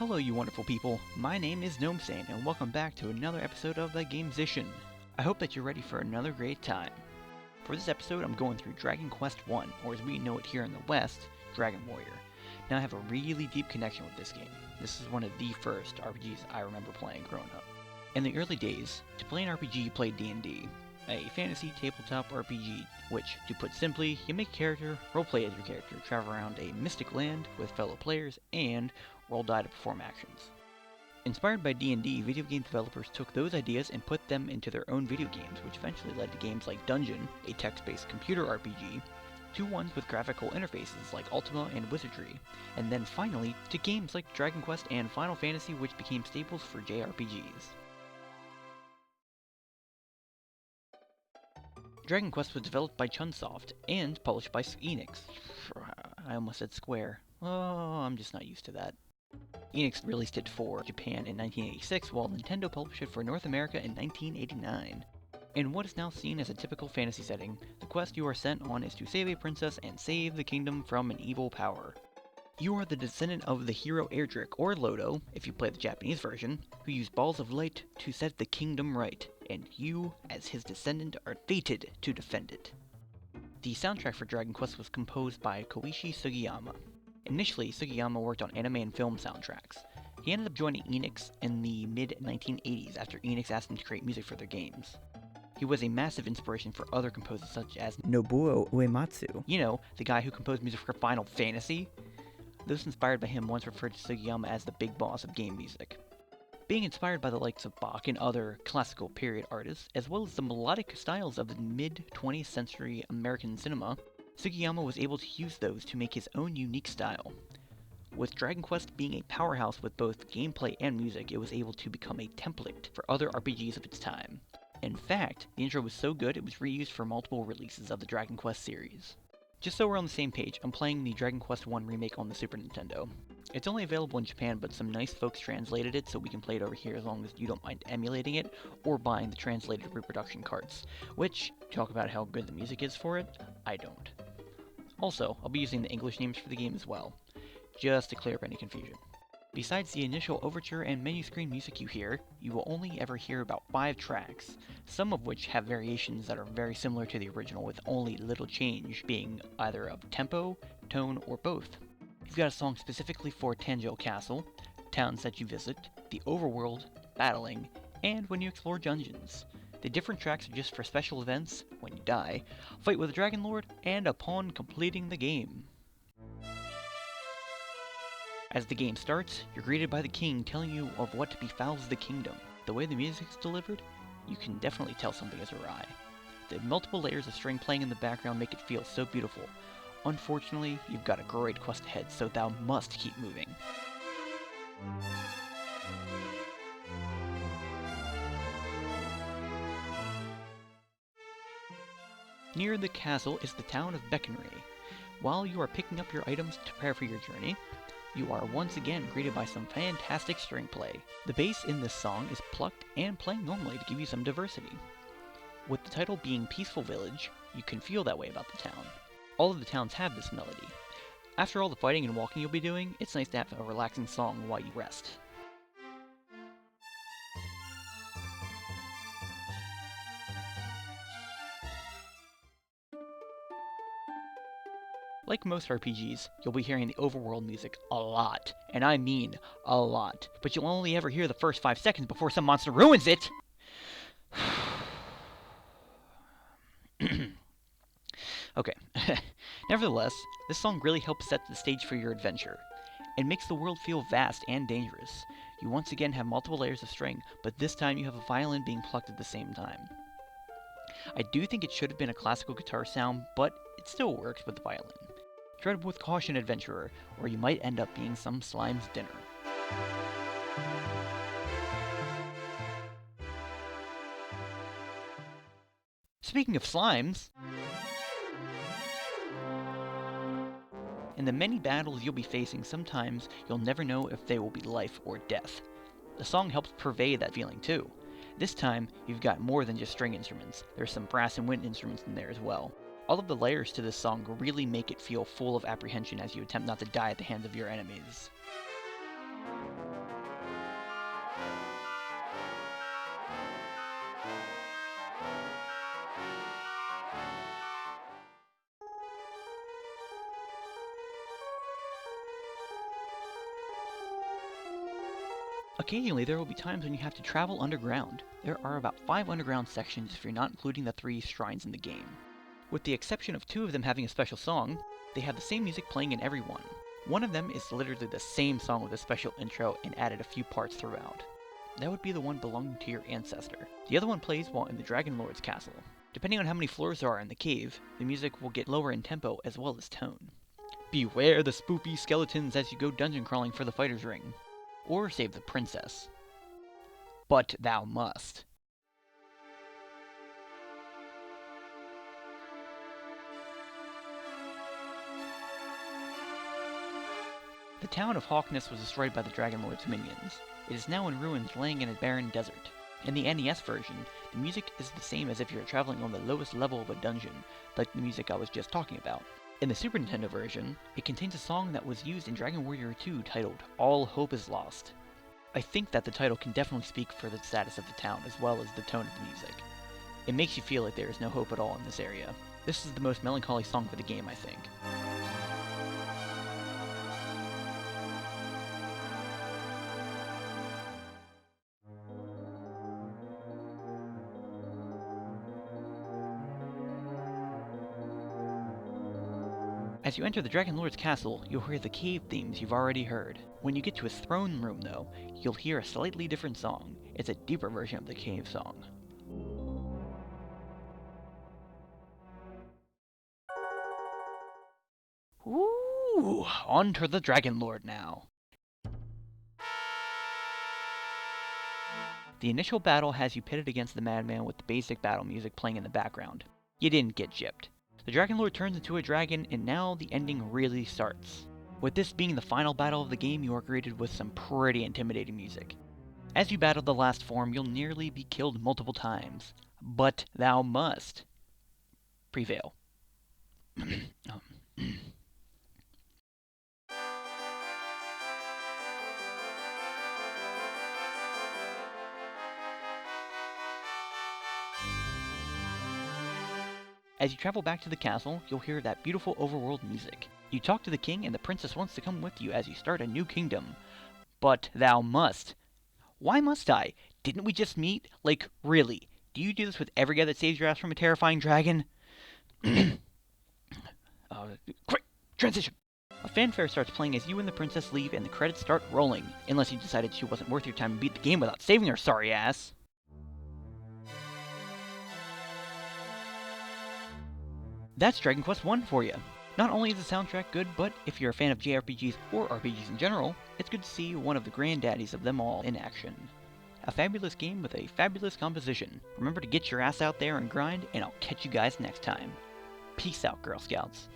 Hello you wonderful people, my name is Gnomesane and welcome back to another episode of the Gamesician. I hope that you're ready for another great time. For this episode I'm going through Dragon Quest I, or as we know it here in the West, Dragon Warrior. Now I have a really deep connection with this game. This is one of the first RPGs I remember playing growing up. In the early days, to play an RPG you played D&D, a fantasy tabletop RPG, which, to put simply, you make a character, roleplay as your character, travel around a mystic land with fellow players, and roll die to perform actions. Inspired by D&D, video game developers took those ideas and put them into their own video games, which eventually led to games like Dungeon, a text-based computer RPG, to ones with graphical interfaces like Ultima and Wizardry, and then finally to games like Dragon Quest and Final Fantasy, which became staples for JRPGs. Dragon Quest was developed by Chunsoft and published by Enix. I almost said Square. Oh, I'm just not used to that. Enix released it for Japan in 1986, while Nintendo published it for North America in 1989. In what is now seen as a typical fantasy setting, the quest you are sent on is to save a princess and save the kingdom from an evil power. You are the descendant of the hero Erdrick, or Lodo, if you play the Japanese version, who used balls of light to set the kingdom right, and you, as his descendant, are fated to defend it. The soundtrack for Dragon Quest was composed by Koichi Sugiyama. Initially, Sugiyama worked on anime and film soundtracks. He ended up joining Enix in the mid-1980s after Enix asked him to create music for their games. He was a massive inspiration for other composers such as Nobuo Uematsu. You know, the guy who composed music for Final Fantasy? Those inspired by him once referred to Sugiyama as the big boss of game music. Being inspired by the likes of Bach and other classical period artists, as well as the melodic styles of the mid-20th century American cinema, Sugiyama was able to use those to make his own unique style. With Dragon Quest being a powerhouse with both gameplay and music, it was able to become a template for other RPGs of its time. In fact, the intro was so good it was reused for multiple releases of the Dragon Quest series. Just so we're on the same page, I'm playing the Dragon Quest I remake on the Super Nintendo. It's only available in Japan, but some nice folks translated it so we can play it over here as long as you don't mind emulating it or buying the translated reproduction carts, which, talk about how good the music is for it, I don't. Also, I'll be using the English names for the game as well, just to clear up any confusion. Besides the initial overture and menu screen music you hear, you will only ever hear about 5 tracks, some of which have variations that are very similar to the original with only little change being either of tempo, tone, or both. You've got a song specifically for Tangel Castle, towns that you visit, the overworld, battling, and when you explore dungeons. The different tracks are just for special events, when you die, fight with a Dragon Lord, and upon completing the game. As the game starts, you're greeted by the king telling you of what befouls the kingdom. The way the music's delivered, you can definitely tell something is awry. The multiple layers of string playing in the background make it feel so beautiful. Unfortunately, you've got a great quest ahead, so thou must keep moving. Near the castle is the town of Beckenray. While you are picking up your items to prepare for your journey, you are once again greeted by some fantastic string play. The bass in this song is plucked and playing normally to give you some diversity. With the title being Peaceful Village, you can feel that way about the town. All of the towns have this melody. After all the fighting and walking you'll be doing, it's nice to have a relaxing song while you rest. Like most RPGs, you'll be hearing the overworld music a lot, and I mean a lot, but you'll only ever hear the first 5 seconds before some monster ruins it! Okay, nevertheless, this song really helps set the stage for your adventure. It makes the world feel vast and dangerous. You once again have multiple layers of string, but this time you have a violin being plucked at the same time. I do think it should have been a classical guitar sound, but it still works with the violin. Tread with caution, adventurer, or you might end up being some slime's dinner. Speaking of slimes, in the many battles you'll be facing, sometimes you'll never know if they will be life or death. The song helps purvey that feeling too. This time, you've got more than just string instruments. There's some brass and wind instruments in there as well. All of the layers to this song really make it feel full of apprehension as you attempt not to die at the hands of your enemies. Occasionally, there will be times when you have to travel underground. There are about 5 underground sections if you're not including the 3 shrines in the game. With the exception of 2 of them having a special song, they have the same music playing in every one. One of them is literally the same song with a special intro and added a few parts throughout. That would be the one belonging to your ancestor. The other one plays while in the Dragon Lord's castle. Depending on how many floors there are in the cave, the music will get lower in tempo as well as tone. Beware the spoopy skeletons as you go dungeon crawling for the fighter's ring. Or save the princess. But thou must. The town of Hawkness was destroyed by the Dragon Lord's minions. It is now in ruins laying in a barren desert. In the NES version, the music is the same as if you're traveling on the lowest level of a dungeon, like the music I was just talking about. In the Super Nintendo version, it contains a song that was used in Dragon Warrior 2 titled All Hope is Lost. I think that the title can definitely speak for the status of the town as well as the tone of the music. It makes you feel like there is no hope at all in this area. This is the most melancholy song for the game, I think. As you enter the Dragon Lord's castle, you'll hear the cave themes you've already heard. When you get to his throne room, though, you'll hear a slightly different song. It's a deeper version of the cave song. Ooh, on to the Dragon Lord now. The initial battle has you pitted against the madman with the basic battle music playing in the background. You didn't get gypped. The Dragon Lord turns into a dragon, and now the ending really starts. With this being the final battle of the game, you are greeted with some pretty intimidating music. As you battle the last form, you'll nearly be killed multiple times. But thou must prevail. As you travel back to the castle, you'll hear that beautiful overworld music. You talk to the king and the princess wants to come with you as you start a new kingdom. But thou must. Why must I? Didn't we just meet? Like, really? Do you do this with every guy that saves your ass from a terrifying dragon? Quick! Transition! A fanfare starts playing as you and the princess leave and the credits start rolling. Unless you decided she wasn't worth your time and beat the game without saving her sorry ass. That's Dragon Quest I for you. Not only is the soundtrack good, but if you're a fan of JRPGs or RPGs in general, it's good to see one of the granddaddies of them all in action. A fabulous game with a fabulous composition. Remember to get your ass out there and grind, and I'll catch you guys next time. Peace out, Girl Scouts.